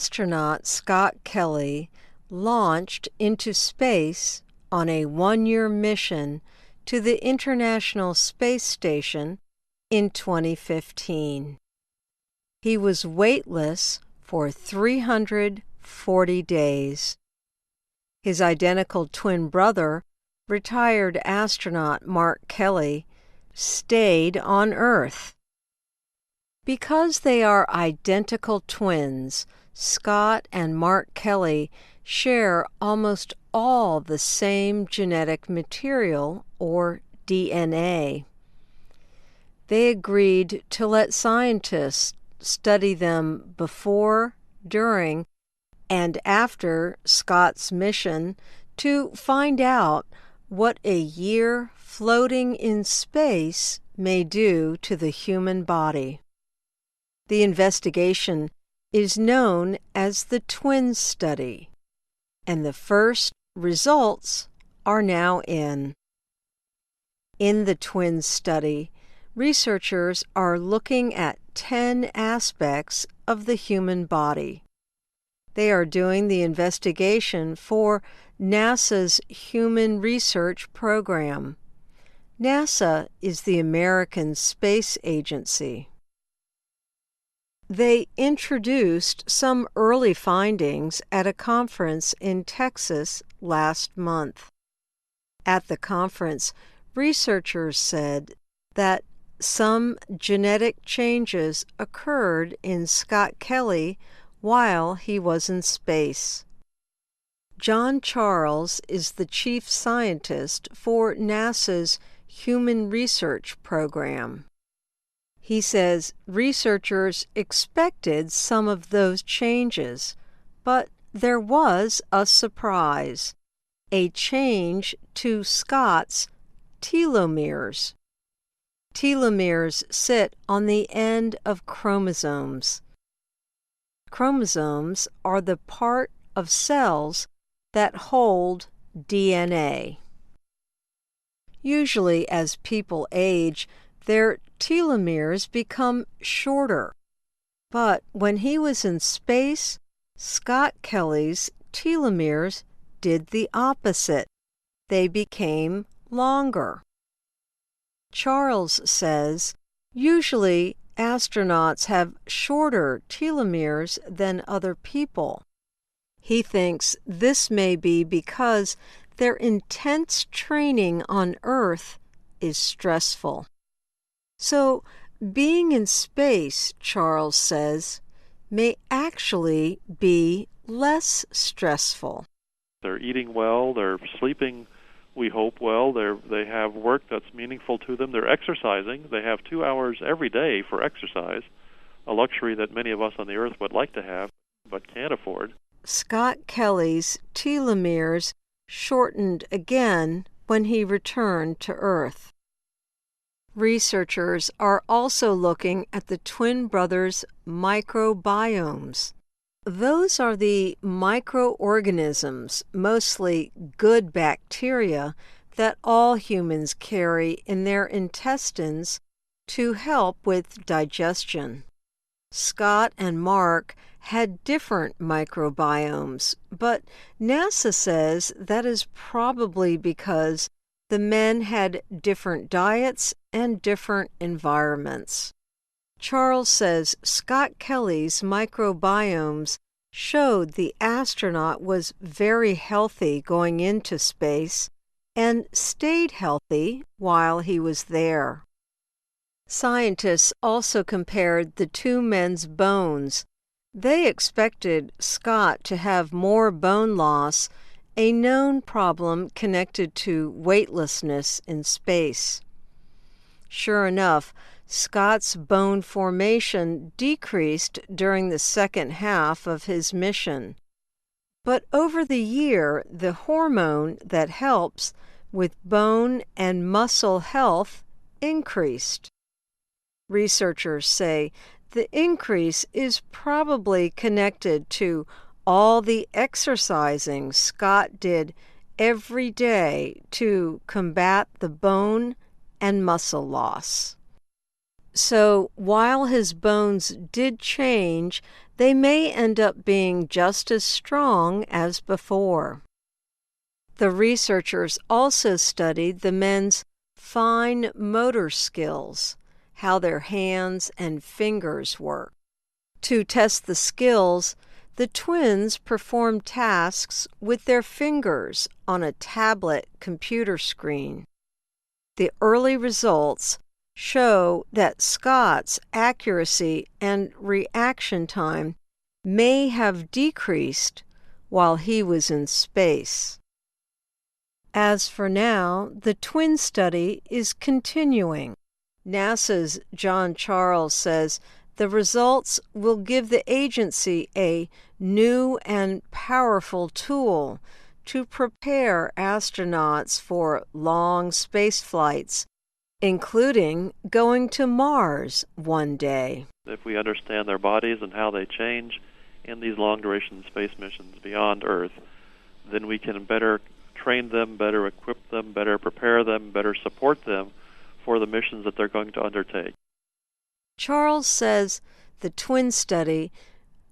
astronaut Scott Kelly launched into space on a one-year mission to the International Space Station in 2015. He was weightless for 340 days. His identical twin brother, retired astronaut Mark Kelly, stayed on Earth. Because they are identical twins, Scott and Mark Kelly share almost all the same genetic material, or DNA. They agreed to let scientists study them before, during, and after Scott's mission to find out what a year floating in space may do to the human body. The investigation is known as the Twin Study, and the first results are now in. In the Twin Study, researchers are looking at 10 aspects of the human body. They are doing the investigation for NASA's Human Research Program. NASA is the American Space Agency. They introduced some early findings at a conference in Texas last month. At the conference, researchers said that some genetic changes occurred in Scott Kelly while he was in space. John Charles is the chief scientist for NASA's Human Research Program. He says researchers expected some of those changes, but there was a surprise, a change to Scott's telomeres. Telomeres sit on the end of chromosomes. Chromosomes are the part of cells that hold DNA. Usually, as people age, their telomeres become shorter. But when he was in space, Scott Kelly's telomeres did the opposite. They became longer. Charles says, usually astronauts have shorter telomeres than other people. He thinks this may be because their intense training on Earth is stressful. So, being in space, Charles says, may actually be less stressful. They're eating well, they're sleeping, we hope, well, they have work that's meaningful to them, they're exercising, they have 2 hours every day for exercise, a luxury that many of us on the Earth would like to have, but can't afford. Scott Kelly's telomeres shortened again when he returned to Earth. Researchers are also looking at the twin brothers' microbiomes. Those are the microorganisms, mostly good bacteria, that all humans carry in their intestines to help with digestion. Scott and Mark had different microbiomes, but NASA says that is probably because the men had different diets and different environments. Charles says Scott Kelly's microbiomes showed the astronaut was very healthy going into space and stayed healthy while he was there. Scientists also compared the two men's bones. They expected Scott to have more bone loss, a known problem connected to weightlessness in space. Sure enough, Scott's bone formation decreased during the second half of his mission. But over the year, the hormone that helps with bone and muscle health increased. Researchers say the increase is probably connected to all the exercising Scott did every day to combat the bone and muscle loss. So while his bones did change, they may end up being just as strong as before. The researchers also studied the men's fine motor skills, how their hands and fingers work. To test the skills, the twins performed tasks with their fingers on a tablet computer screen. The early results show that Scott's accuracy and reaction time may have decreased while he was in space. As for now, the twin study is continuing. NASA's John Charles says the results will give the agency a new and powerful tool to prepare astronauts for long space flights, including going to Mars one day. If we understand their bodies and how they change in these long-duration space missions beyond Earth, then we can better train them, better equip them, better prepare them, better support them for the missions that they're going to undertake. Charles says the twin study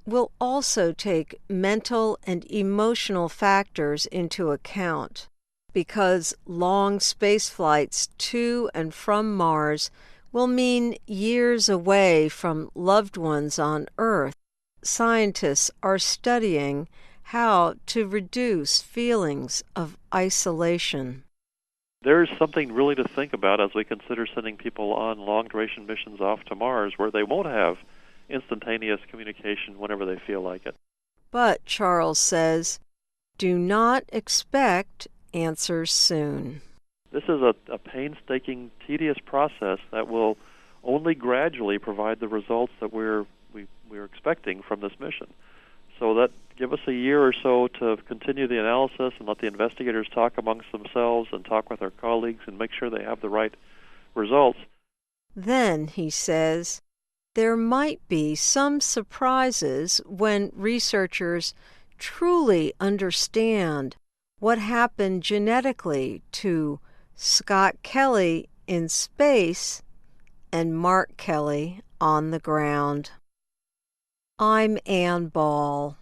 will also take mental and emotional factors into account, because long space flights to and from Mars will mean years away from loved ones on Earth. Scientists are studying how to reduce feelings of isolation. There's something really to think about as we consider sending people on long-duration missions off to Mars where they won't have instantaneous communication whenever they feel like it. But, Charles says, do not expect answers soon. This is a painstaking, tedious process that will only gradually provide the results that we're expecting from this mission. So that give us a year or so to continue the analysis and let the investigators talk amongst themselves and talk with our colleagues and make sure they have the right results. Then, he says, there might be some surprises when researchers truly understand what happened genetically to Scott Kelly in space and Mark Kelly on the ground. I'm Ann Ball.